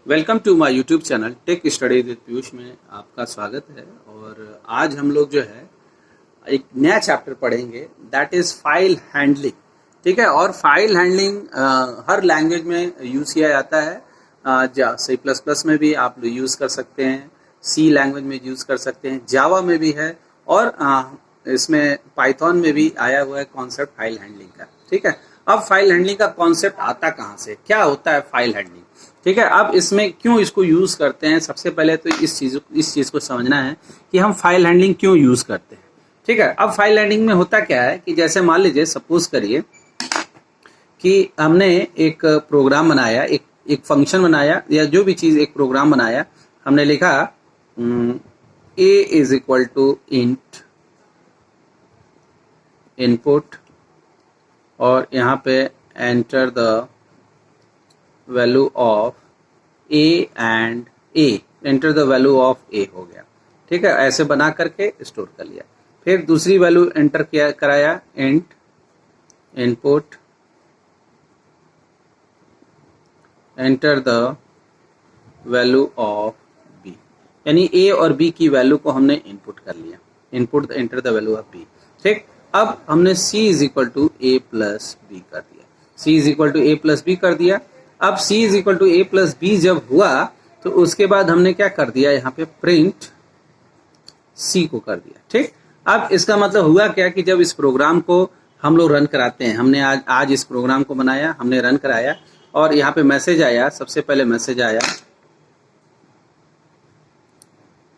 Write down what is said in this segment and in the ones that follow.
Welcome to my YouTube channel Tech Study with Piyush में आपका स्वागत है। और आज हम लोग जो है एक नया चैप्टर पढ़ेंगे, दैट इज फाइल हैंडलिंग। ठीक है, और फाइल हैंडलिंग हर लैंग्वेज में यूज़ किया जाता है। सी प्लस प्लस में भी आप यूज़ कर सकते हैं, सी लैंग्वेज में यूज़ कर सकते हैं, जावा में भी है, और इसमें पाइथन में भी आया हुआ है कॉन्सेप्ट फाइल हैंडलिंग का। ठीक है, अब फाइल हैंडलिंग का कॉन्सेप्ट आता कहाँ से, क्या होता है फाइल हैंडलिंग। ठीक है, अब इसमें क्यों इसको यूज़ करते हैं, सबसे पहले तो इस चीज़ को समझना है कि हम फाइल हैंडलिंग क्यों यूज़ करते हैं। ठीक है, अब फाइल हैंडलिंग में होता क्या है कि जैसे मान लीजिए, सपोज करिए कि हमने एक प्रोग्राम बनाया, एक फंक्शन बनाया, या जो भी चीज़ एक प्रोग्राम बनाया, हमने लिखा a is equal to int input, और यहाँ पे enter the value of a and a, enter the value of a हो गया। ठीक है, ऐसे बना करके स्टोर कर लिया। फिर दूसरी वैल्यू एंटर किया कराया, int input enter the value of b, यानी a और b की वैल्यू को हमने इनपुट कर लिया, input enter the value of b। ठीक, अब हमने c is equal to a plus b कर दिया, c is equal to a plus b कर दिया। अब c is equal to a plus b जब हुआ तो उसके बाद हमने क्या कर दिया, यहाँ पे प्रिंट c को कर दिया। ठीक, अब इसका मतलब हुआ क्या कि जब इस प्रोग्राम को हम लोग रन कराते हैं, हमने आज इस प्रोग्राम को बनाया, हमने रन कराया, और यहाँ पे मैसेज आया, सबसे पहले मैसेज आया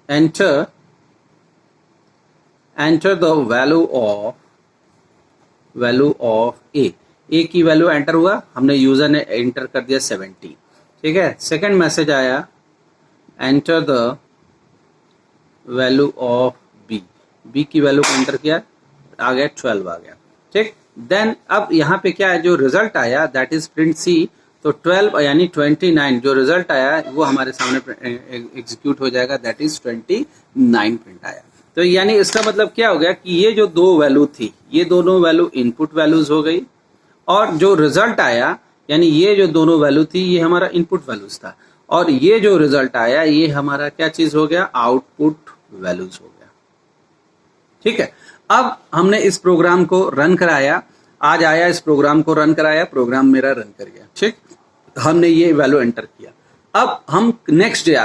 एंटर द वैल्यू ऑफ ए की वैल्यू एंटर हुआ, हमने यूजर ने एंटर कर दिया 70। ठीक है, सेकंड मैसेज आया enter the value of B की वैल्यू को एंटर किया, आ गया 12 आ गया। ठीक, देन अब यहाँ पे क्या है, जो रिजल्ट आया दैट इज प्रिंट सी, तो 12 यानी 29 जो रिजल्ट आया वो हमारे सामने एग्जीक्यूट हो जाएगा, दैट इज 29 प्रिंट आया। तो यानी इसका मतलब क्या हो गया कि ये जो दो वैल्यू थी, ये दोनों वैल्यू इनपुट वैल्यूज हो गई, और जो रिजल्ट आया यानी ये जो दोनों वैल्यू थी ये हमारा इनपुट वैल्यूज था, और ये जो रिजल्ट आया ये हमारा क्या चीज हो गया, आउटपुट वैल्यूज हो गया। ठीक है, अब हमने इस प्रोग्राम को रन कराया, आज आया, इस प्रोग्राम को रन कराया, प्रोग्राम मेरा रन कर गया। ठीक, हमने ये वैल्यू एंटर किया। अब हम नेक्स्ट डे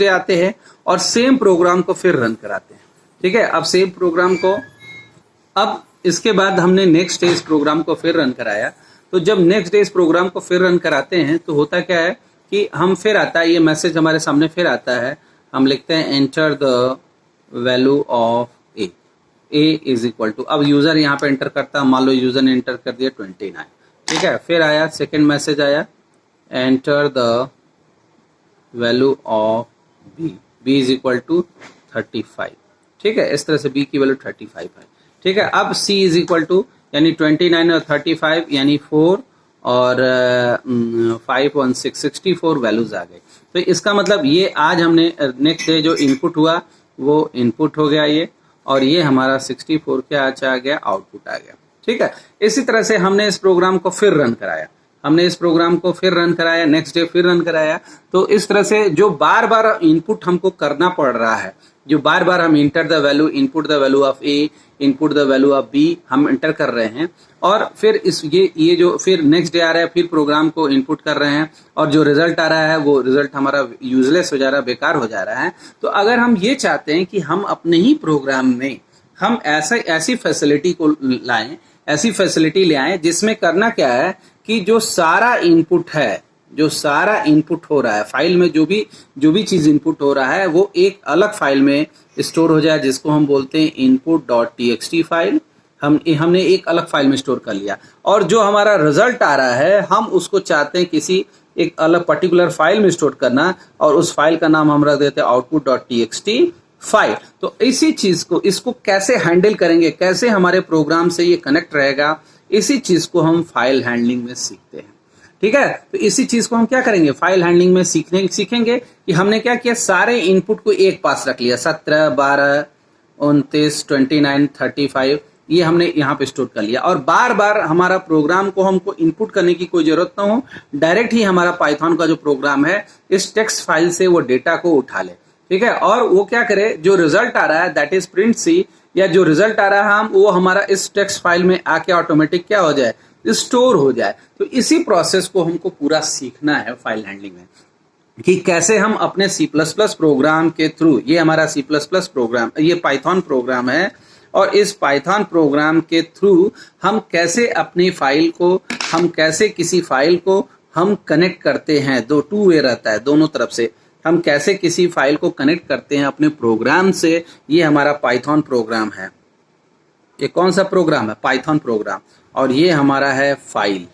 आते हैं और सेम प्रोग्राम को फिर रन कराते हैं। ठीक है, अब सेम प्रोग्राम को, अब इसके बाद हमने नेक्स्ट डे इस प्रोग्राम को फिर रन कराया, तो जब नेक्स्ट डे इस प्रोग्राम को फिर रन कराते हैं तो होता क्या है कि हम फिर आता है, ये मैसेज हमारे सामने फिर आता है, हम लिखते हैं enter the value of A is equal to, अब यूजर यहाँ पे एंटर करता, मान लो यूजर ने एंटर कर दिया 29। ठीक है, फिर आया सेकेंड मैसेज आया enter the value of B is equal to 35। ठीक है, इस तरह से b की वैल्यू 35 है। ठीक है, अब c इज इक्वल टू, यानी 29 और 35 यानी 4 और 5 और 6 64 वैल्यूज आ गए। तो इसका मतलब ये आज हमने नेक्स्ट डे जो इनपुट हुआ वो इनपुट हो गया ये, और ये हमारा 64 क्या आ गया, आउटपुट आ गया। ठीक है, इसी तरह से हमने इस प्रोग्राम को फिर रन कराया, नेक्स्ट डे फिर रन कराया। तो इस तरह से जो बार बार इनपुट हमको करना पड़ रहा है, जो बार बार हम enter the value, input the value of A, input the value of B हम एंटर कर रहे हैं, और फिर ये जो फिर नेक्स्ट डे आ रहा है, फिर प्रोग्राम को इनपुट कर रहे हैं, और जो रिजल्ट आ रहा है वो रिजल्ट हमारा यूजलेस हो जा रहा है, बेकार हो जा रहा है। तो अगर हम ये चाहते हैं कि हम अपने ही प्रोग्राम में हम ऐसी फैसिलिटी को लाएं, ऐसी फैसिलिटी ले आएं जिसमें करना क्या है कि जो सारा इनपुट हो रहा है फाइल में, जो भी चीज इनपुट हो रहा है वो एक अलग फाइल में स्टोर हो जाए, जिसको हम बोलते हैं input.txt फाइल। हमने एक अलग फाइल में स्टोर कर लिया, और जो हमारा रिजल्ट आ रहा है हम उसको चाहते हैं किसी एक अलग पर्टिकुलर फाइल में स्टोर करना, और उस फाइल का नाम हम रख देते हैं output.txt फाइल। तो इसी चीज को, इसको कैसे हैंडल करेंगे, कैसे हमारे प्रोग्राम से ये कनेक्ट रहेगा, इसी चीज को हम फाइल हैंडलिंग में सीखते हैं। ठीक है, तो इसी चीज को हम क्या करेंगे, फाइल हैंडलिंग में सीखेंगे कि हमने क्या किया, सारे इनपुट को एक पास रख लिया, 17 12 29 29 35 ये हमने यहाँ पे स्टोर कर लिया, और बार बार हमारा प्रोग्राम को हमको इनपुट करने की कोई जरूरत ना हो, डायरेक्ट ही हमारा पाइथन का जो प्रोग्राम है इस टेक्स्ट फाइल से वो डेटा को उठा ले, ठीक है, और वो क्या करे, जो रिजल्ट आ रहा है दैट इज प्रिंट सी, या जो रिजल्ट आ रहा है हम वो हमारा इस टेक्स्ट फाइल में आके ऑटोमेटिक क्या हो जाए, स्टोर हो जाए। तो इसी प्रोसेस को हमको पूरा सीखना है फाइल हैंडलिंग में, कि कैसे हम अपने C++ प्रोग्राम के थ्रू, ये हमारा C++ प्रोग्राम, ये पाइथन प्रोग्राम है, और इस पाइथन प्रोग्राम के थ्रू हम कैसे अपनी फाइल को, हम कैसे किसी फाइल को हम कनेक्ट करते हैं, दो टू वे रहता है दोनों तरफ से, हम कैसे किसी फाइल को कनेक्ट करते हैं अपने प्रोग्राम से, ये हमारा पाइथन प्रोग्राम है। ये कौन सा प्रोग्राम है, पाइथन प्रोग्राम, और ये हमारा है फाइल,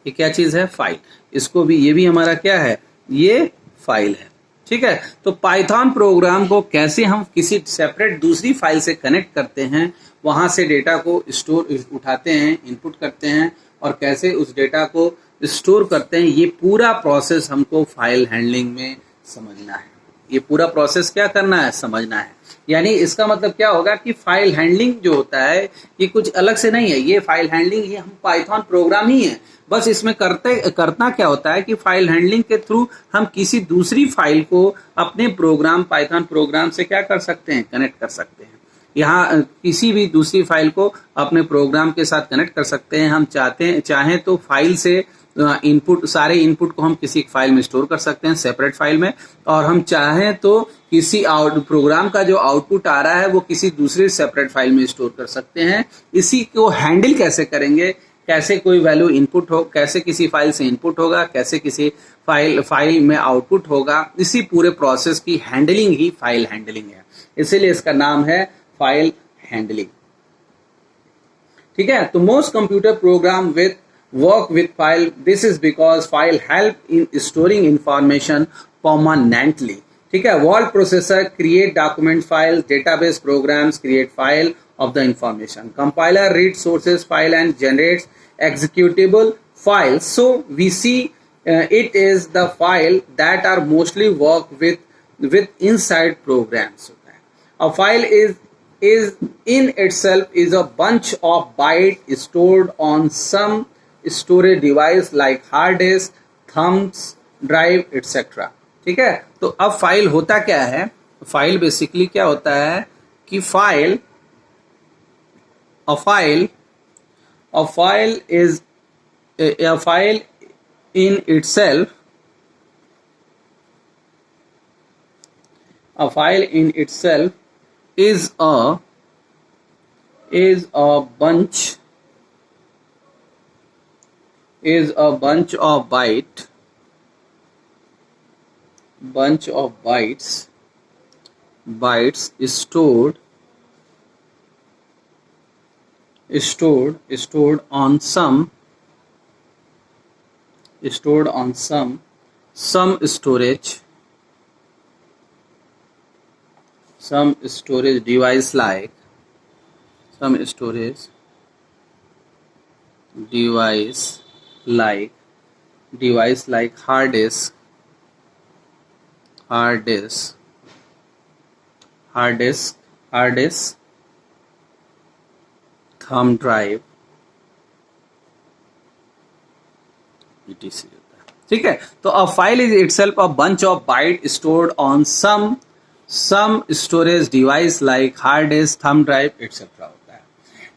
ये क्या चीज है, फाइल, इसको भी, ये भी हमारा क्या है, ये फाइल है, ठीक है। तो पाइथन प्रोग्राम को कैसे हम किसी सेपरेट दूसरी फाइल से कनेक्ट करते हैं, वहां से डेटा को स्टोर उठाते हैं, इनपुट करते हैं, और कैसे उस डेटा को स्टोर करते हैं, ये पूरा प्रोसेस हमको फाइल हैंडलिंग में समझना है। ये पूरा प्रोसेस क्या करना है, समझना है। यानी इसका मतलब क्या होगा कि फाइल हैंडलिंग जो होता है ये कुछ अलग से नहीं है, ये फाइल हैंडलिंग ये हम पाइथन प्रोग्राम ही है, बस इसमें करना क्या होता है कि फाइल हैंडलिंग के थ्रू हम किसी दूसरी फाइल को अपने प्रोग्राम, पाइथन प्रोग्राम से क्या कर सकते हैं, कनेक्ट कर सकते हैं। यहाँ किसी भी दूसरी फाइल को अपने प्रोग्राम के साथ कनेक्ट कर सकते हैं। हम चाहें तो फाइल से इनपुट, सारे इनपुट को हम किसी फाइल में स्टोर कर सकते हैं, सेपरेट फाइल में, और हम चाहें तो किसी प्रोग्राम का जो आउटपुट आ रहा है वो किसी दूसरी सेपरेट फाइल में स्टोर कर सकते हैं। इसी को हैंडल कैसे करेंगे, कैसे कोई वैल्यू इनपुट हो, कैसे किसी फाइल से इनपुट होगा, कैसे किसी फाइल में आउटपुट होगा, इसी पूरे प्रोसेस की हैंडलिंग ही फाइल हैंडलिंग है, इसीलिए इसका नाम है फाइल हैंडलिंग, ठीक है। तो most computer program work with file, this is because file help in storing information permanently, ठीक है। word processor create document files, database programs create file of the information, compiler reads sources file and generates executable files, so we see it is the file that are mostly work with inside programs. A file is in itself is a bunch of bytes stored on some storage device like hard disk, thumbs drive etcetera, ठीक है। तो अब file होता क्या है, file basically क्या होता है कि file is a file in itself, a file in itself is a bunch of bytes stored on some storage device like hard disk, thumb drive, etc. ठीक है। तो a file is itself a bunch of bytes stored on some storage device like hard disk, thumb drive, etc. होता है।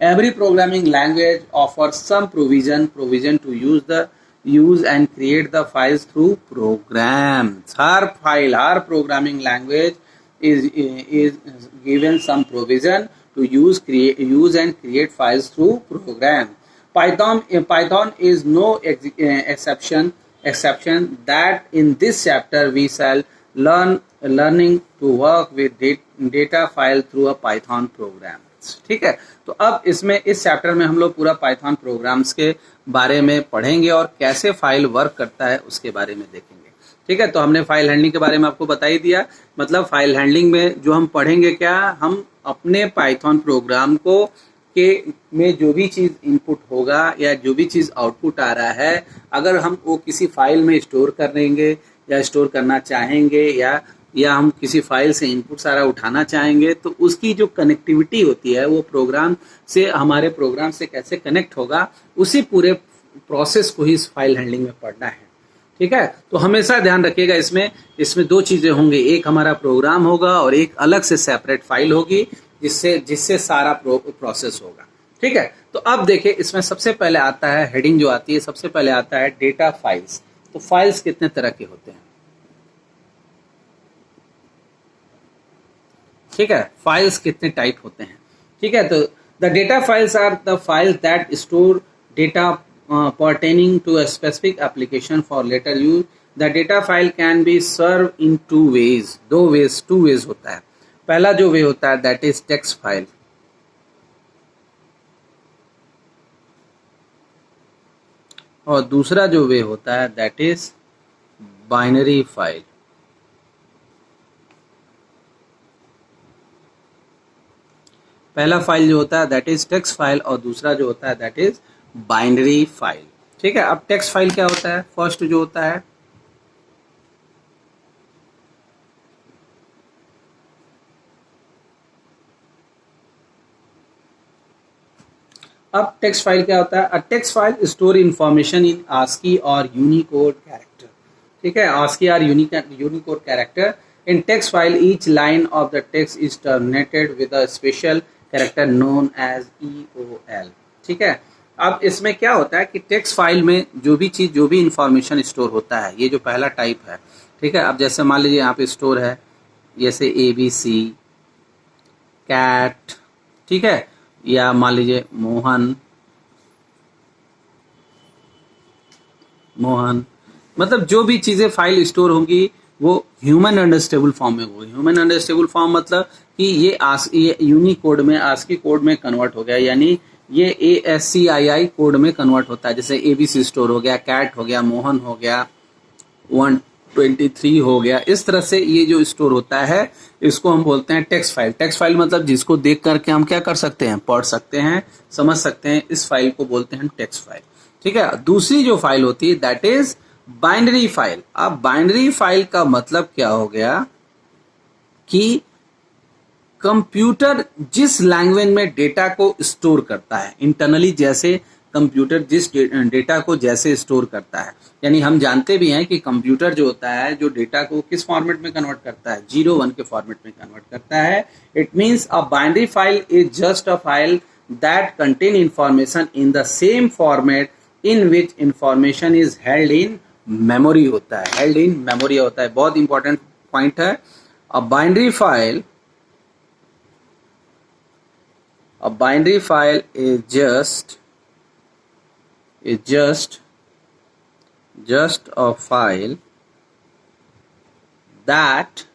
Every programming language offers some provision to use and create the files through programs. Her programming language is given some provision to use and create files through program. Python is no exception. That in this chapter we shall learning to work with data file through a Python program. ठीक है। तो अब इसमें इस chapter में हम लोग पूरा पाइथन प्रोग्राम्स के बारे में पढ़ेंगे और कैसे फाइल वर्क करता है उसके बारे में देखेंगे, ठीक है। तो हमने फाइल हैंडलिंग के बारे में आपको बता ही दिया। मतलब फाइल हैंडलिंग में जो हम पढ़ेंगे क्या, हम अपने पाइथन प्रोग्राम को में जो भी चीज़ इनपुट होगा या जो भी चीज़ आउटपुट आ रहा है, अगर हम वो किसी फाइल में स्टोर करेंगे या स्टोर करना चाहेंगे या या हम किसी फाइल से इनपुट सारा उठाना चाहेंगे, तो उसकी जो कनेक्टिविटी होती है वो प्रोग्राम से, हमारे प्रोग्राम से कैसे कनेक्ट होगा, उसी पूरे प्रोसेस को ही इस फाइल हैंडलिंग में पढ़ना है। ठीक है, तो हमेशा ध्यान रखिएगा इसमें दो चीजें होंगी, एक हमारा प्रोग्राम होगा और एक अलग से सेपरेट फाइल होगी जिससे सारा प्रोसेस होगा। ठीक है, तो अब देखिए इसमें सबसे पहले आता है, हेडिंग जो आती है सबसे पहले आता है डेटा फाइल्स। तो फाइल्स कितने तरह के होते हैं? ठीक है, फाइल्स कितने टाइप होते हैं? ठीक है, तो the data files are the files that store data pertaining to a specific application for later use. The data file can be served in two ways. two ways होता है। पहला जो वे होता है that is text file, और दूसरा जो वे होता है that is binary file। पहला फाइल जो होता है that is text file और दूसरा जो होता है that is बाइनरी फाइल। ठीक है, अब टेक्स्ट फाइल क्या होता है? फर्स्ट जो होता है अब टेक्स्ट फाइल क्या होता है? A text file store information in ASCII और यूनिकोड कैरेक्टर। ठीक है, आस्की और Unicode character. In text file each line of the text is terminated with a special character known as EOL। ठीक है, अब इसमें क्या होता है कि टेक्स्ट फाइल में जो भी इंफॉर्मेशन स्टोर होता है, ये जो पहला टाइप है। ठीक है, अब जैसे मान लीजिए यहाँ पे स्टोर है जैसे ABC कैट, ठीक है, या मान लीजिए मोहन, मतलब जो भी चीजें फाइल स्टोर होंगी वो ह्यूमन अंडरस्टेबल फॉर्म में होगी। ह्यूमन अंडरस्टेबल फॉर्म मतलब कि ये यूनिकोड में, ASCII कोड में कन्वर्ट हो गया, यानी ये ASCII कोड में कन्वर्ट होता है। जैसे ABC स्टोर हो गया, कैट हो गया, मोहन हो गया, 123 हो गया। इस तरह से ये जो स्टोर होता है इसको हम बोलते हैं टेक्स्ट फाइल। टेक्स्ट फाइल मतलब जिसको देख करके हम क्या कर सकते हैं? पढ़ सकते हैं, समझ सकते हैं। इस फाइल को बोलते हैं टेक्स्ट फाइल। ठीक है, दूसरी जो फाइल होती है दैट इज बाइनरी फाइल। अब बाइनरी फाइल का मतलब क्या हो गया कि कंप्यूटर जिस लैंग्वेज में डेटा को स्टोर करता है इंटरनली, जैसे कंप्यूटर जिस डेटा को जैसे स्टोर करता है, यानी हम जानते भी हैं कि कंप्यूटर जो होता है जो डेटा को किस फॉर्मेट में कन्वर्ट करता है? 0-1 के फॉर्मेट में कन्वर्ट करता है। It means a binary file is just a file that contain information in the same format in which information is held in memory होता है। हेल्ड इन मेमोरी होता है, बहुत इंपॉर्टेंट पॉइंट है। A binary file is just a file that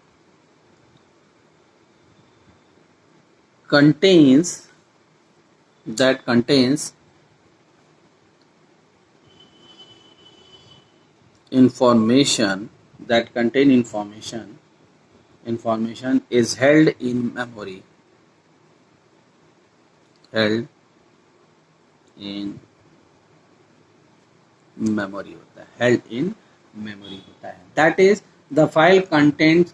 contains information is held in memory, होता है। That is the file content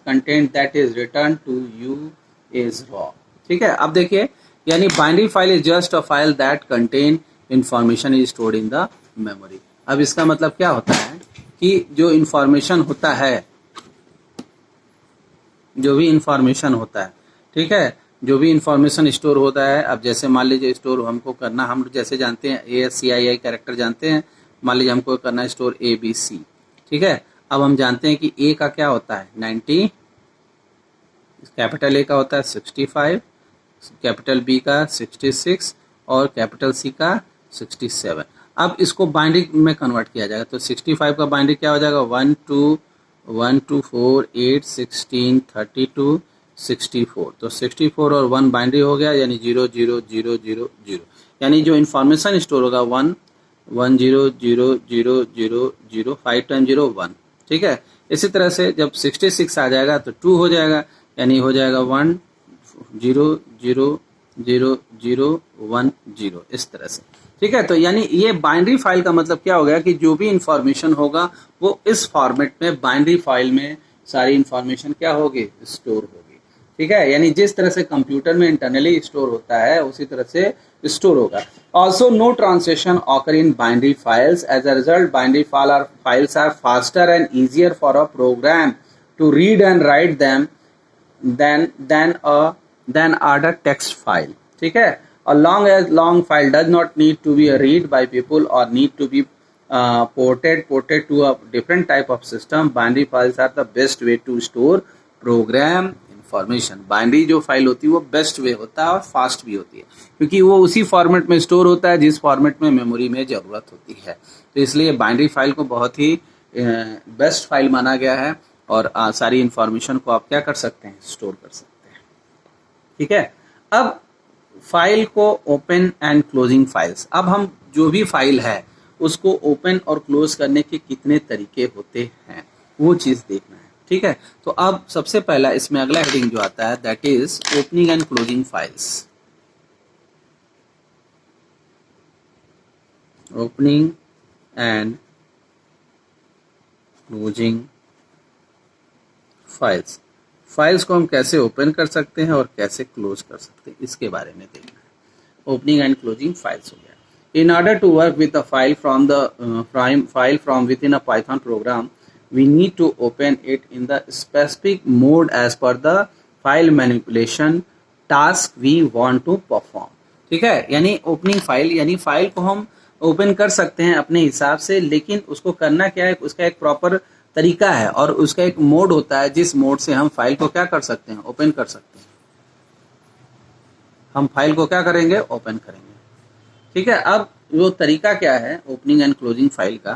that is returned to you is raw। ठीक है, अब देखिए, यानी binary file is just a file that contain information is stored in the memory. अब इसका मतलब क्या होता है कि जो भी इंफॉर्मेशन होता है, ठीक है, जो भी इंफॉर्मेशन स्टोर होता है। अब जैसे मान लीजिए स्टोर हमको करना, हम जैसे जानते हैं ASCII कैरेक्टर जानते हैं, मान लीजिए हमको करना है स्टोर ABC। ठीक है, अब हम जानते हैं कि A का क्या होता है 90, कैपिटल A का होता है 65, कैपिटल B का 66 और कैपिटल C का 67। अब इसको बाइनरी में कन्वर्ट किया जाएगा, तो 65 का बाइनरी क्या हो जाएगा? 1 2 4 8 16 32 64। तो 64 और 1 बाइनरी हो गया, यानी 0 0 0 0 0, यानी जो इन्फॉर्मेशन स्टोर होगा 1 1 0 0 0 0 0, 5 टाइम 0 1। ठीक है, इसी तरह से जब 66 आ जाएगा तो 2 हो जाएगा, यानी हो जाएगा 1 0 0 0 0 1 0, इस तरह से। ठीक है, तो यानी ये बाइनरी फाइल का मतलब क्या हो गया कि जो भी इंफॉर्मेशन होगा वो इस फॉर्मेट में बाइनरी फाइल में सारी इंफॉर्मेशन क्या होगी, स्टोर होगी। ठीक है, यानी जिस तरह से कंप्यूटर में इंटरनली स्टोर होता है उसी तरह से स्टोर होगा। Also no translation occur in binary files, as a result binary files are faster and easier for a program to read and write them than are the text file. ठीक है, a long file does not need to be read by people or need to be ported to a different type of system. Binary files are the best way to store program information. Binary जो file होती है वो best way होता है और fast भी होती है, क्योंकि वो उसी फॉर्मेट में स्टोर होता है जिस फॉर्मेट में मेमोरी में ज़रूरत होती है। तो इसलिए बाइनरी फाइल को बहुत ही बेस्ट फाइल माना गया है और सारी इंफॉर्मेशन को आप क्या कर सकते हैं, स्टोर कर सकते हैं। ठीक है, अब फाइल को ओपन एंड क्लोजिंग फाइल्स, अब हम जो भी फाइल है उसको ओपन और क्लोज करने के कितने तरीके होते हैं वो चीज़ देखना है। ठीक है, तो अब सबसे पहला इसमें अगला हेडिंग जो आता है that is opening and closing files. Opening and closing files, files को हम कैसे ओपन कर सकते हैं और कैसे क्लोज कर सकते हैं इसके बारे में देखना है। ओपनिंग एंड क्लोजिंग फाइल्स हो गया। In order to work with a file from within a Python program, we need to open it in the specific mode as per the file manipulation task we want to perform. ठीक है, यानी opening file यानी file को हम open कर सकते हैं अपने हिसाब से, लेकिन उसको करना क्या है, उसका एक प्रॉपर तरीका है और उसका एक मोड होता है जिस मोड से हम फाइल को क्या कर सकते हैं, ओपन कर सकते हैं। हम फाइल को क्या करेंगे, ओपन करेंगे। ठीक है, अब वो तरीका क्या है ओपनिंग एंड क्लोजिंग फाइल का।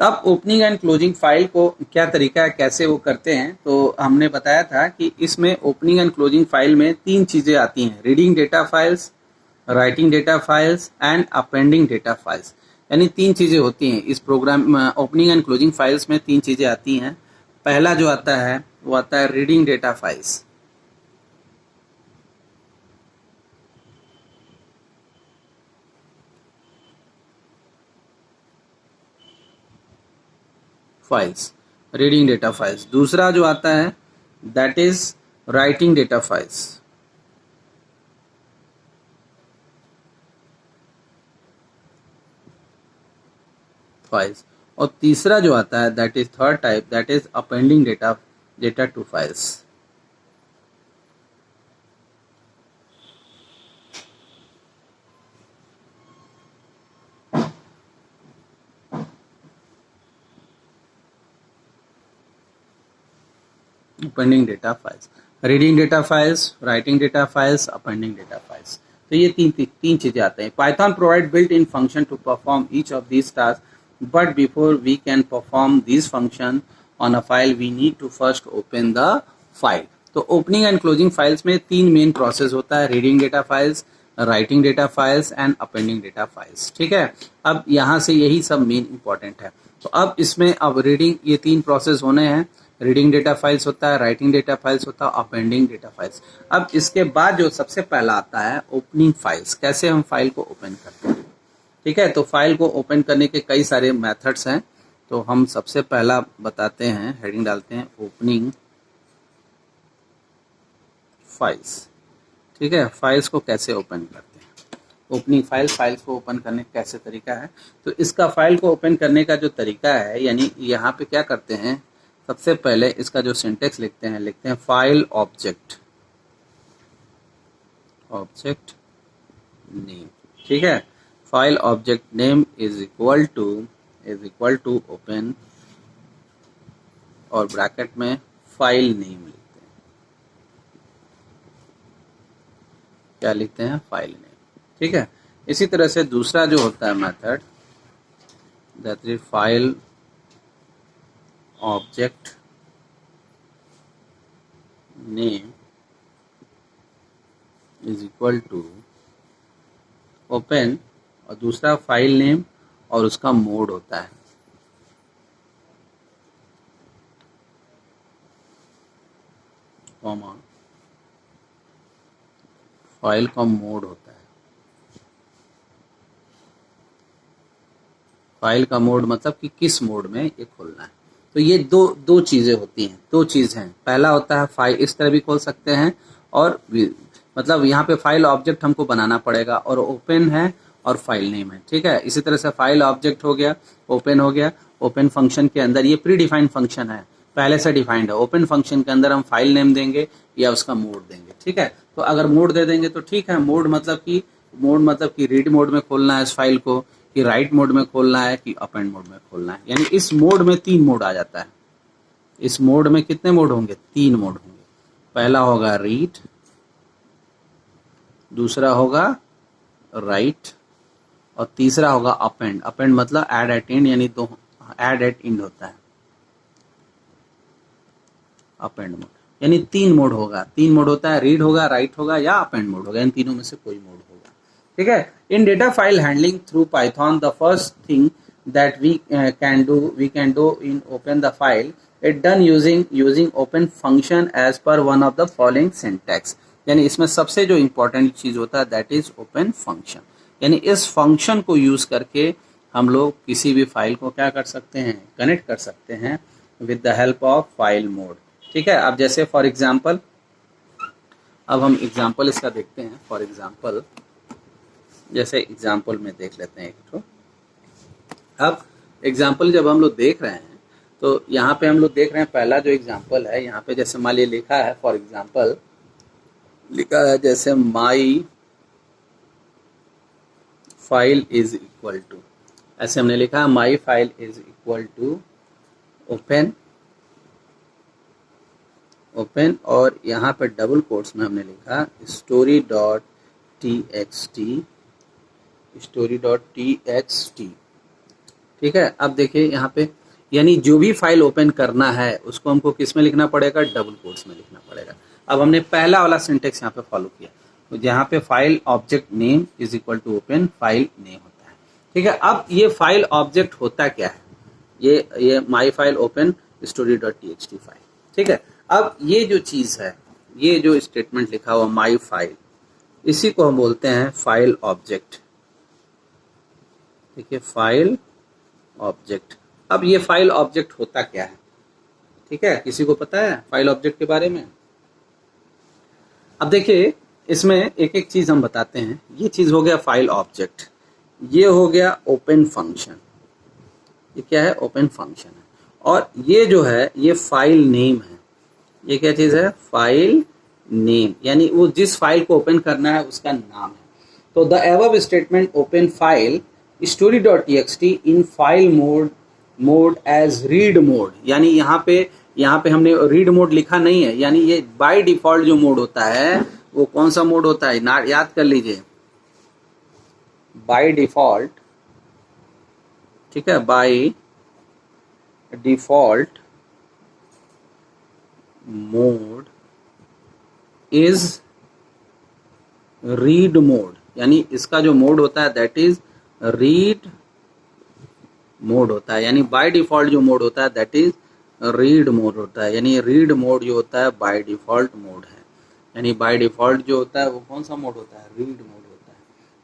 तब ओपनिंग एंड क्लोजिंग फाइल को क्या तरीका है, कैसे वो करते हैं, तो हमने बताया था कि इसमें ओपनिंग एंड क्लोजिंग फाइल में तीन चीजें आती हैं, reading data files, writing data files and appending data files. यानी तीन चीजें होती हैं इस program opening and closing files में, तीन चीजें आती हैं। पहला जो आता है वो आता है reading data files. Reading data files. दूसरा जो आता है that is writing data files. और तीसरा जो आता है that is third type, that is appending data to files. Appending data files, reading data files, writing data files, appending data files. तो ये तीन चीजें आते हैं। Python provide built in function to perform each of these task, but before we can perform this function on a file we need to first open the file. तो opening and closing files में तीन main process होता है, reading data files, writing data files and appending data files. ठीक है, अब यहाँ से यही सब मेन इंपॉर्टेंट है। तो अब इसमें अब रीडिंग, ये तीन प्रोसेस होने हैं, रीडिंग डेटा फाइल्स होता है, राइटिंग डेटा फाइल्स होता है, अपेंडिंग डेटा फाइल्स। अब इसके बाद जो सबसे पहला आता है ओपनिंग फाइल्स, कैसे हम फाइल को ओपन करते हैं। ठीक है, तो फाइल को ओपन करने के कई सारे मेथड्स हैं, तो हम सबसे पहला बताते हैं, हेडिंग डालते हैं ओपनिंग फाइल्स। ठीक है, फाइल्स को कैसे ओपन करते हैं, ओपनिंग फाइल्स को ओपन करने का कैसे तरीका है। तो इसका फाइल को ओपन करने का जो तरीका है, यानी यहाँ पे क्या करते हैं, सबसे पहले इसका जो सिंटेक्स लिखते हैं फाइल ऑब्जेक्ट नेम। ठीक है, file object name is equal to open और ब्रैकेट में फाइल नेम लिखते हैं। क्या लिखते हैं, फाइल नेम। ठीक है, इसी तरह से दूसरा जो होता है method that is file object name is equal to open और दूसरा फाइल नेम और उसका मोड होता है, कॉमा फाइल का मोड होता है। फाइल का मोड मतलब कि किस मोड में ये खोलना है। तो ये दो चीज़ें होती हैं, दो चीज़ हैं। पहला होता है फाइल, इस तरह भी खोल सकते हैं, और मतलब यहाँ पे फाइल ऑब्जेक्ट हमको बनाना पड़ेगा, और ओपन है और फाइल नेम है, ठीक है। इसी तरह से फाइल ऑब्जेक्ट हो गया, ओपन हो गया। ओपन फंक्शन के अंदर ये प्री डिफाइंड फंक्शन है, पहले से डिफाइंड है। ओपन फंक्शन के अंदर हम फाइल नेम देंगे या उसका मोड देंगे, ठीक है। तो अगर मोड दे देंगे तो ठीक है। मोड मतलब कि रीड मोड में खोलना है इस फाइल को, कि राइट मोड में खोलना है, कि अपेंड मोड में खोलना है। यानी इस मोड में 3 मोड आ जाता है। इस मोड में कितने मोड होंगे? 3 मोड होंगे। पहला होगा रीड, दूसरा होगा राइट, और तीसरा होगा अपेंड। अपेंड मतलब ऐड एट एंड, यानी दो ऐड एट एंड होता है अपेंड मोड। यानी 3 मोड होगा। 3 मोड होता है, रीड होगा, राइट होगा, या अपेंड मोड होगा। इन तीनों में से कोई मोड होगा, ठीक है। In data file handling through Python, the first thing that we can do in open the file, it done using open function as per one of the following syntax। यानी इसमें सबसे जो इम्पोर्टेंट चीज होता है दैट इज ओपन फंक्शन। यानी इस function को यूज करके हम लोग किसी भी फाइल को क्या कर सकते हैं? कनेक्ट कर सकते हैं with the help of file mode, ठीक है। अब जैसे फॉर एग्जांपल, अब हम एग्जांपल इसका देखते हैं। फॉर एग्जांपल, जैसे एग्जांपल में देख लेते हैं एक तो। अब एग्जाम्पल जब हम लोग देख रहे हैं तो यहाँ पे हम लोग देख रहे हैं, पहला जो एग्जाम्पल है यहाँ पे जैसे मान लिया लिखा है, फॉर एग्जाम्पल लिखा है जैसे my file is equal to, ऐसे हमने लिखा है my file is equal to open, और यहाँ पे डबल कोट्स में हमने लिखा story dot txt, ठीक है। अब देखिए यहाँ पे, यानी जो भी फाइल ओपन करना है उसको हमको किस में लिखना पड़ेगा? डबल कोट्स में लिखना पड़ेगा। अब हमने पहला वाला सिंटेक्स यहाँ पे फॉलो किया, तो जहाँ पे file object name is equal to open file name होता है, ठीक है। अब ये फाइल ऑब्जेक्ट होता क्या है? ये my file open story dot txt file, ठीक है। अब ये जो चीज है, ये जो स्टेटमेंट लिखा हुआ माई फाइल, इसी को हम बोलते हैं फाइल ऑब्जेक्ट, ठीक है, फाइल ऑब्जेक्ट। अब ये फाइल ऑब्जेक्ट होता क्या है? ठीक है, किसी को पता है फाइल ऑब्जेक्ट के बारे में? अब देखिए इसमें एक एक चीज हम बताते हैं। ये चीज हो गया फाइल ऑब्जेक्ट, ये हो गया ओपन फंक्शन, ये क्या है? ओपन फंक्शन है। और ये जो है ये फाइल नेम है। ये क्या चीज है? फाइल नेम, यानी वो जिस फाइल को ओपन करना है उसका नाम है। तो the above statement open file story.txt in file mode as read mode, यानी यहाँ पे हमने रीड मोड लिखा नहीं है, यानी ये बाय डिफॉल्ट जो मोड होता है वो कौन सा मोड होता है? याद कर लीजिए, बाय डिफॉल्ट, ठीक है, by default mode is read mode, यानी इसका जो मोड होता है दैट इज रीड मोड होता है। यानी बाय डिफॉल्ट जो मोड होता है दैट इज रीड मोड होता है। यानी रीड मोड जो होता है बाय डिफॉल्ट मोड है। यानी बाय डिफॉल्ट जो होता है वो कौन सा मोड होता है? रीड मोड होता है,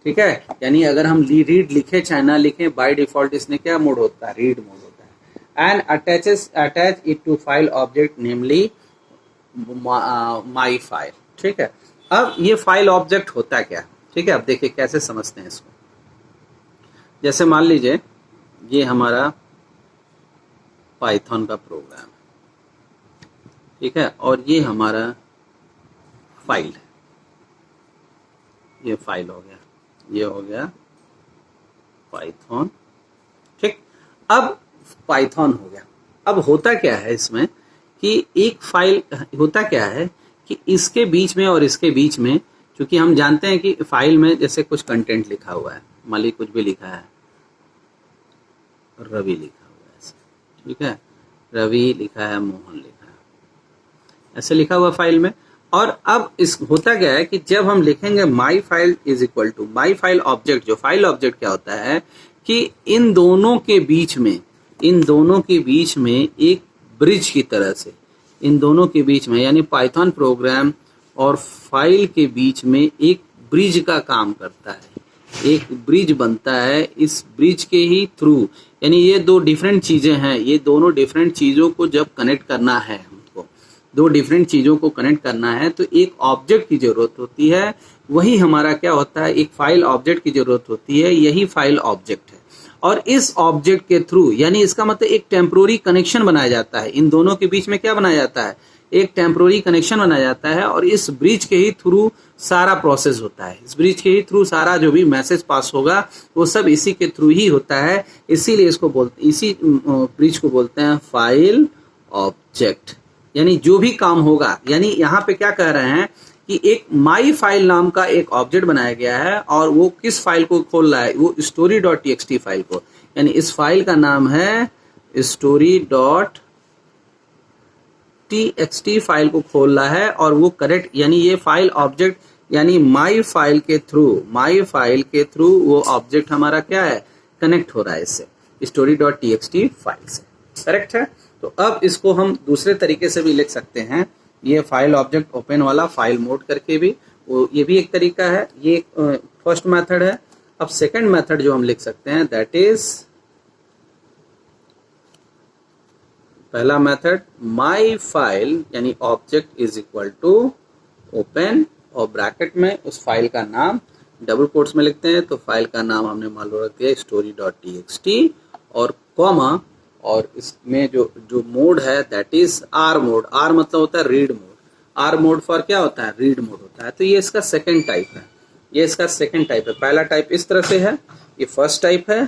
ठीक है। यानी अगर हम रीड लिखे चाहे ना लिखे, बाय डिफॉल्ट इसने क्या मोड होता है? रीड मोड होता है। And attach it to file object namely my file, ठीक है। अब ये फाइल ऑब्जेक्ट होता क्या? ठीक है, अब देखिए कैसे समझते हैं इसको। जैसे मान लीजिए ये हमारा पाइथन का प्रोग्राम, ठीक है, और ये हमारा फाइल है, ये फाइल हो गया, ये हो गया पाइथन, ठीक। अब पाइथन हो गया। अब होता क्या है इसमें कि एक फाइल होता क्या है कि इसके बीच में और इसके बीच में, क्योंकि हम जानते हैं कि फाइल में जैसे कुछ कंटेंट लिखा हुआ है, मान ली कुछ भी लिखा है, रवि लिखा हुआ है ऐसे, ठीक है, रवि लिखा है, मोहन लिखा है, ऐसे लिखा हुआ फाइल में। और अब इस होता क्या है कि जब हम लिखेंगे my file is equal to my file object, जो फाइल ऑब्जेक्ट क्या होता है कि इन दोनों के बीच में एक ब्रिज की तरह से, इन दोनों के बीच में, यानी पाइथन प्रोग्राम और फाइल के बीच में एक ब्रिज का काम करता है। एक ब्रिज बनता है, इस ब्रिज के ही थ्रू, यानी ये दो डिफरेंट चीजें हैं, ये दोनों डिफरेंट चीजों को जब कनेक्ट करना है, हमको दो डिफरेंट चीजों को कनेक्ट करना है तो एक ऑब्जेक्ट की जरूरत होती है। वही हमारा क्या होता है, एक फाइल ऑब्जेक्ट की जरूरत होती है, यही फाइल ऑब्जेक्ट है। और इस ऑब्जेक्ट के थ्रू, यानी इसका मतलब एक टेम्पोररी कनेक्शन बनाया जाता है, इन दोनों के बीच में क्या बनाया जाता है, एक टेम्पोररी कनेक्शन बनाया जाता है। और इस ब्रिज के ही थ्रू सारा प्रोसेस होता है, इस ब्रिज के ही थ्रू सारा जो भी मैसेज पास होगा वो सब इसी के थ्रू ही होता है। इसीलिए इसको बोलते, इसी ब्रिज को बोलते हैं फाइल ऑब्जेक्ट। यानी जो भी काम होगा, यानी यहाँ पे क्या कह रहे हैं कि एक माई फाइल नाम का एक ऑब्जेक्ट बनाया गया है और वो किस फाइल को खोल रहा है, वो story.txt फाइल को, यानी इस फाइल का नाम है story.txt फाइल को खोल रहा है। और वो करेक्ट, यानी ये फाइल ऑब्जेक्ट, यानी माई फाइल के थ्रू वो ऑब्जेक्ट हमारा क्या है, कनेक्ट हो रहा है इससे, story.txt फाइल से। करेक्ट है। तो अब इसको हम दूसरे तरीके से भी लिख सकते हैं, ये फाइल ऑब्जेक्ट ओपन वाला फाइल मोड करके भी, वो ये भी एक तरीका है, ये फर्स्ट मेथड है। अब सेकंड मेथड जो हम लिख सकते हैं दैट इज, पहला मेथड माई फाइल यानी object is equal to open और ब्रैकेट में उस फाइल का नाम डबल कोट्स में लिखते हैं, तो फाइल का नाम हमने मान लो रख दिया story.txt और कॉमा, और इसमें जो मोड है that is R mode. R मतलब होता है read mode, R mode for क्या होता है, रीड मोड होता है। तो ये इसका सेकंड टाइप है, ये इसका सेकंड टाइप है। पहला टाइप इस तरह से है, ये फर्स्ट टाइप है,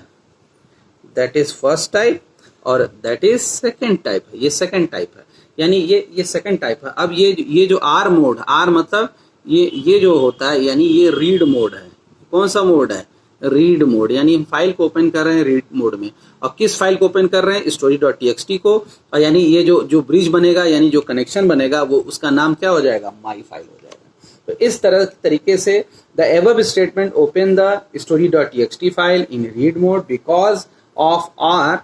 दैट इज फर्स्ट टाइप, और दैट इज सेकंड टाइप है, ये सेकंड टाइप है, यानी ये सेकंड टाइप है। अब ये जो आर मोड, आर मतलब ये जो होता है, यानी ये रीड मोड है। कौन सा मोड है, रीड मोड, यानी हम फाइल को ओपन कर रहे हैं रीड मोड में। और किस फाइल को ओपन कर रहे हैं, story.txt को। और यानी ये जो ब्रिज बनेगा, यानी जो कनेक्शन बनेगा, वो उसका नाम क्या हो जाएगा, माई फाइल हो जाएगा। तो इस तरीके से the above statement open the story.txt file in read mode because of R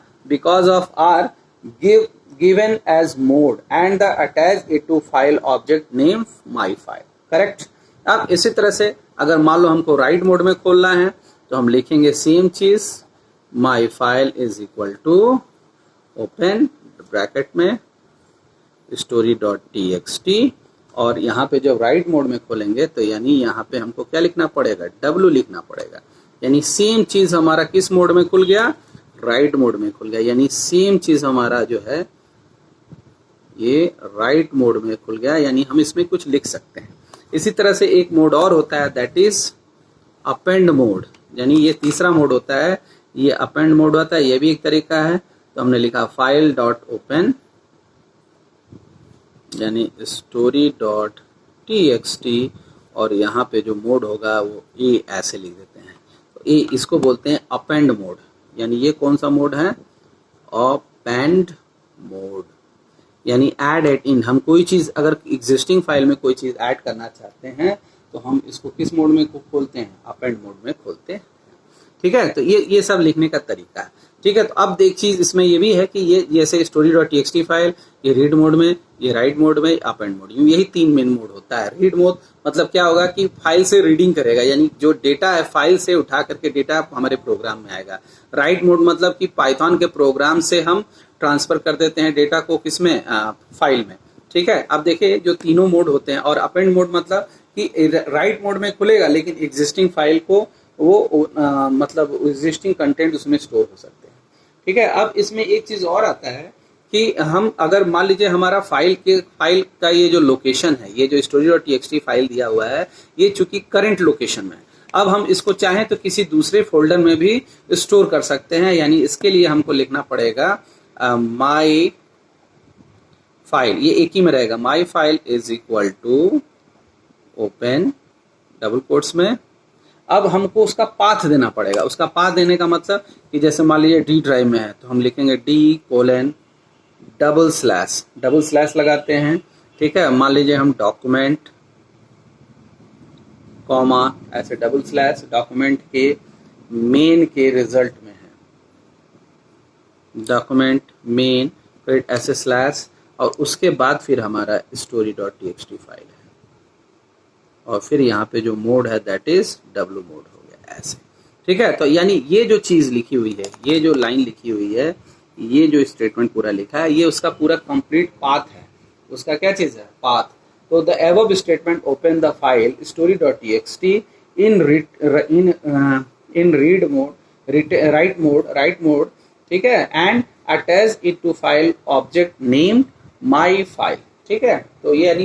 given as mode and the attach it to file object name my file। Correct. अब इसी तरह से अगर मान लो हमको राइट मोड में खोलना है तो हम लिखेंगे सेम चीज, my file is equal to open bracket में story.txt, और यहाँ पे जब राइट मोड में खोलेंगे तो यानी यहाँ पे हमको क्या लिखना पड़ेगा, W लिखना पड़ेगा। यानी सेम चीज हमारा किस मोड में खुल गया, राइट मोड में खुल गया। यानी सेम चीज हमारा जो है ये राइट मोड में खुल गया, यानी हम इसमें कुछ लिख सकते हैं। इसी तरह से एक मोड और होता है दैट इज अपेंड मोड, यानी ये तीसरा मोड होता है, ये अपेंड मोड होता है, ये भी एक तरीका है। तो हमने लिखा फाइल डॉट ओपन यानी story.txt, और यहाँ पे जो मोड होगा वो ए ऐसे लिख देते हैं। तो ए इसको बोलते हैं अपेंड मोड, यानी ये कौन सा मोड है, अपेंड मोड, यानी ऐड एट इन। हम कोई चीज अगर एग्जिस्टिंग फाइल में कोई चीज ऐड करना चाहते हैं तो हम इसको किस मोड में खोलते हैं, अपेंड मोड में खोलते हैं। ठीक है। तो ये सब लिखने का तरीका है। ठीक है। तो अब देख चीज इसमें ये भी है कि ये जैसे story.txt फाइल, ये रीड मोड में, ये राइट मोड में, अपेंड मोड, यही तीन मेन मोड होता है। रीड मोड मतलब क्या होगा कि फाइल से रीडिंग करेगा, यानी जो डेटा है फाइल से उठा करके डेटा हमारे प्रोग्राम में आएगा। राइट मोड मतलब कि पाइथन के प्रोग्राम से हम ट्रांसफर कर देते हैं डेटा को, किसमें, फाइल में। ठीक है। अब देखिए जो तीनों मोड होते हैं, और अपेंड मोड मतलब कि राइट मोड में खुलेगा लेकिन एग्जिस्टिंग फाइल को वो मतलब एग्जिस्टिंग कंटेंट उसमें स्टोर हो सकते हैं। ठीक है। अब इसमें एक चीज और आता है कि हम अगर मान लीजिए हमारा फाइल का ये जो लोकेशन है, ये जो story.txt फाइल दिया हुआ है, ये चूंकि करंट लोकेशन में है, अब हम इसको चाहें तो किसी दूसरे फोल्डर में भी स्टोर कर सकते हैं। यानी इसके लिए हमको लिखना पड़ेगा माई फाइल, ये एक ही में रहेगा, my file is equal to open double quotes में। अब हमको उसका पाथ देना पड़ेगा। उसका पाथ देने का मतलब कि जैसे मान लीजिए डी ड्राइव में है तो हम लिखेंगे D:\/ लगाते हैं। ठीक है। मान लीजिए हम डॉक्यूमेंट कॉमा ऐसे / डॉक्यूमेंट के मेन के रिजल्ट में है, डॉक्यूमेंट मेन, फिर ऐसे स्लैश, और उसके बाद फिर हमारा story.txt फाइल है, और फिर यहाँ पे जो मोड है दैट इज W मोड हो गया ऐसे। ठीक है, तो यानी ये जो चीज लिखी हुई है, ये जो लाइन लिखी हुई है, ये जो स्टेटमेंट पूरा लिखा है, ये उसका पूरा कंप्लीट पाथ है। उसका क्या चीज है? पाथ। तो the above statement open the file story.txt in read mode, write mode, ठीक है, and attach it to file object named my file. ठीक है, तो ये यानी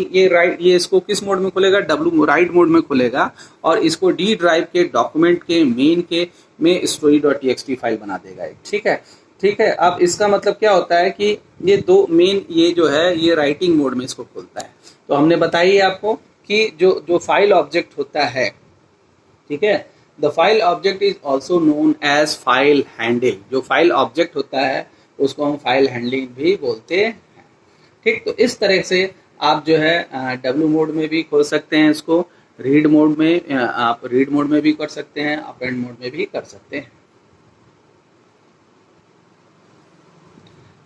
ये इसको किस मोड में खुलेगा? राइट मोड में खुलेगा, और इसको डी ड्राइव के डॉक्यूमेंट के मेन के में story.txt फाइल बना देगा। ठीक है, ठीक है। अब इसका मतलब क्या होता है कि ये दो मेन, ये जो है ये राइटिंग मोड में इसको खुलता है। तो हमने बताई आपको कि जो फाइल ऑब्जेक्ट होता है, ठीक है, the file object is also known as file handle. जो फाइल ऑब्जेक्ट होता है उसको हम फाइल हैंडलिंग भी बोलते हैं। ठीक, तो इस तरह से आप जो है डब्ल्यू मोड में भी खोल सकते हैं इसको, रीड मोड में आप रीड मोड में भी कर सकते हैं, अपेंड मोड में भी कर सकते हैं।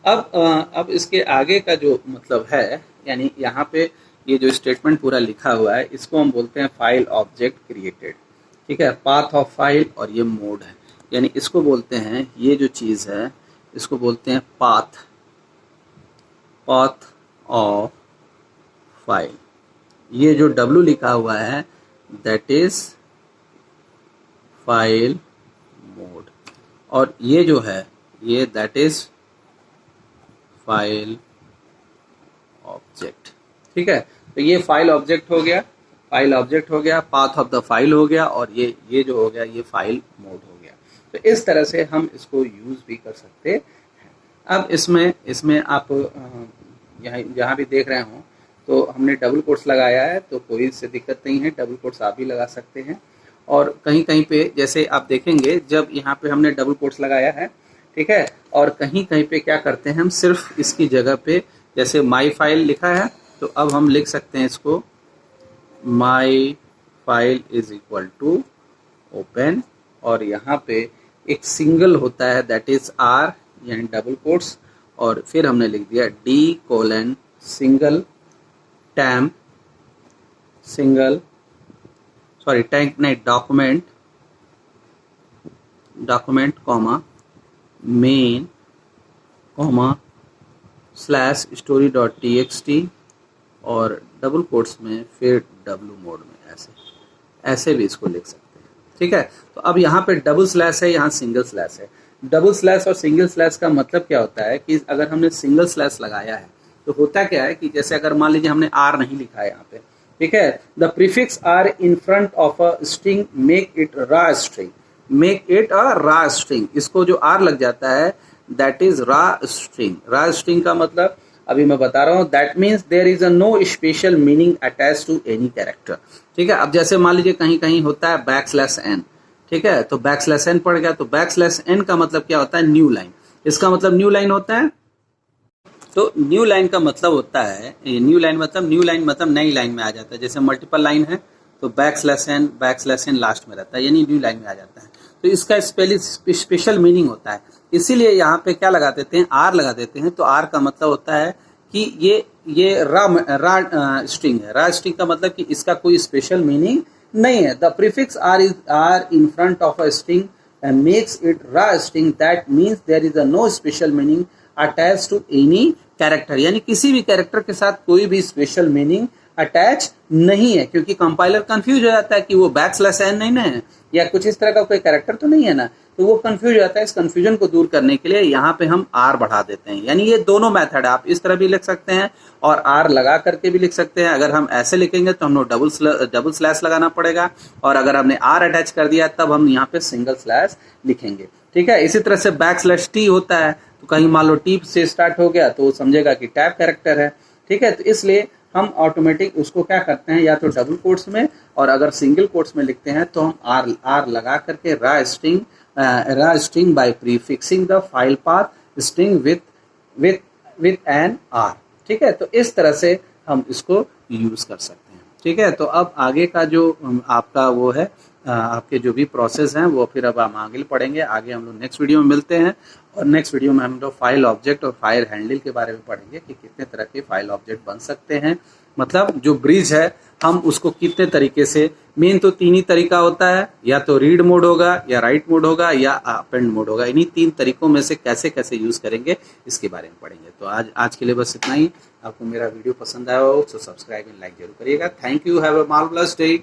अब इसके आगे का जो मतलब है, यानी यहाँ पे ये जो स्टेटमेंट पूरा लिखा हुआ है, इसको हम बोलते हैं फाइल ऑब्जेक्ट क्रिएटेड। ठीक है, पाथ ऑफ फाइल, और ये मोड है, यानी इसको बोलते हैं, ये जो चीज़ है इसको बोलते हैं पाथ ऑफ फाइल। ये जो W लिखा हुआ है दैट इज फाइल मोड, और ये जो है ये दैट इज फाइल ऑब्जेक्ट। ठीक है, तो ये फाइल ऑब्जेक्ट हो गया, फाइल ऑब्जेक्ट हो गया, पाथ ऑफ द फाइल हो गया, और ये जो हो गया ये फाइल मोड हो गया। तो इस तरह से हम इसको यूज भी कर सकते हैं। अब इसमें आप जहाँ भी देख रहे हो तो हमने डबल कोट्स लगाया है, तो कोई इससे दिक्कत नहीं है, डबल कोट्स आप भी लगा सकते हैं। और कहीं कहीं पे जैसे आप देखेंगे जब यहाँ पे हमने डबल कोट्स लगाया है, ठीक है, और कहीं कहीं पे क्या करते हैं हम, सिर्फ इसकी जगह पे जैसे माई फाइल लिखा है, तो अब हम लिख सकते हैं इसको my file is equal to open, और यहाँ पे एक सिंगल होता है दैट इज आर, यानी डबल कोट्स, और फिर हमने लिख दिया D: सिंगल टैम document comma main comma /story.txt, और डबल कोट्स में फिर W मोड में, ऐसे भी इसको लिख सकते हैं। ठीक है, तो अब यहाँ पे डबल स्लैश है, यहाँ सिंगल स्लैश है। डबल स्लैश और सिंगल स्लैश का मतलब क्या होता है कि अगर हमने सिंगल स्लैश लगाया है तो होता क्या है कि जैसे अगर मान लीजिए हमने आर नहीं लिखा है यहाँ पे, ठीक है, the prefix R in front of a string make it raw string. इसको जो आर लग जाता है दैट इज रा स्ट्रिंग का मतलब अभी मैं बता रहा हूँ, that means there is a no special meaning attach to any character. ठीक है, अब जैसे मान लीजिए कहीं कहीं होता है \n, ठीक है, तो \n पड़ गया, तो \n का मतलब क्या होता है? New line. इसका मतलब न्यू लाइन होता है, तो न्यू लाइन का मतलब होता है, न्यू लाइन मतलब नई लाइन में आ जाता है। जैसे मल्टीपल लाइन है तो \n लास्ट में रहता है, यानी न्यू लाइन में आ जाता है। तो इसका स्पेशल मीनिंग होता है, इसीलिए यहाँ पे क्या लगा देते हैं? आर लगा देते हैं। तो आर का मतलब होता है कि ये रा स्ट्रिंग है। रा स्ट्रिंग का मतलब कि इसका कोई स्पेशल मीनिंग नहीं है। The prefix R in front of a string makes it raw string, that means there is a no special meaning attach to any character, यानी किसी भी कैरेक्टर के साथ कोई भी स्पेशल मीनिंग अटैच नहीं है, क्योंकि कंपाइलर कंफ्यूज हो जाता है कि वो \n नहीं ना है, या कुछ इस तरह का कोई कैरेक्टर तो नहीं है ना, तो वो कंफ्यूज हो जाता है। इस कंफ्यूजन को दूर करने के लिए यहाँ पे हम आर बढ़ा देते हैं। यानी ये दोनों मेथड आप इस तरह भी लिख सकते हैं और आर लगा करके भी लिख सकते हैं। अगर हम ऐसे लिखेंगे तो हम लोग डबल स्लैश लगाना पड़ेगा, और अगर हमने आर अटैच कर दिया तब हम यहाँ पे सिंगल स्लैश लिखेंगे। ठीक है, इसी तरह से \t होता है, तो कहीं मान लो टी से स्टार्ट हो गया तो वो समझेगा कि टैब कैरेक्टर है। ठीक है, तो इसलिए हम ऑटोमेटिक उसको क्या करते हैं, या तो डबल कोट्स में, और अगर सिंगल कोट्स में लिखते हैं तो हम आर लगा करके raw string by prefixing the file path string with an R. ठीक है, तो इस तरह से हम इसको यूज कर सकते हैं। ठीक है, तो अब आगे का जो आपका वो है आपके जो भी प्रोसेस हैं वो फिर अब हम आगे पढ़ेंगे। आगे हम लोग नेक्स्ट वीडियो में मिलते हैं, और नेक्स्ट वीडियो में हम लोग फाइल ऑब्जेक्ट और फाइल हैंडल के बारे में पढ़ेंगे कि कितने तरह के फाइल ऑब्जेक्ट बन सकते हैं। मतलब जो ब्रिज है हम उसको कितने तरीके से, मेन तो 3 ही तरीका होता है, या तो रीड मोड होगा, या राइट मोड होगा, या अपेंड मोड होगा। इन्हीं 3 तरीकों में से कैसे कैसे यूज़ करेंगे इसके बारे में पढ़ेंगे। तो आज के लिए बस इतना ही। आपको मेरा वीडियो पसंद आया हो तो सब्सक्राइब एंड लाइक जरूर करिएगा। Thank you, have a marvellous day.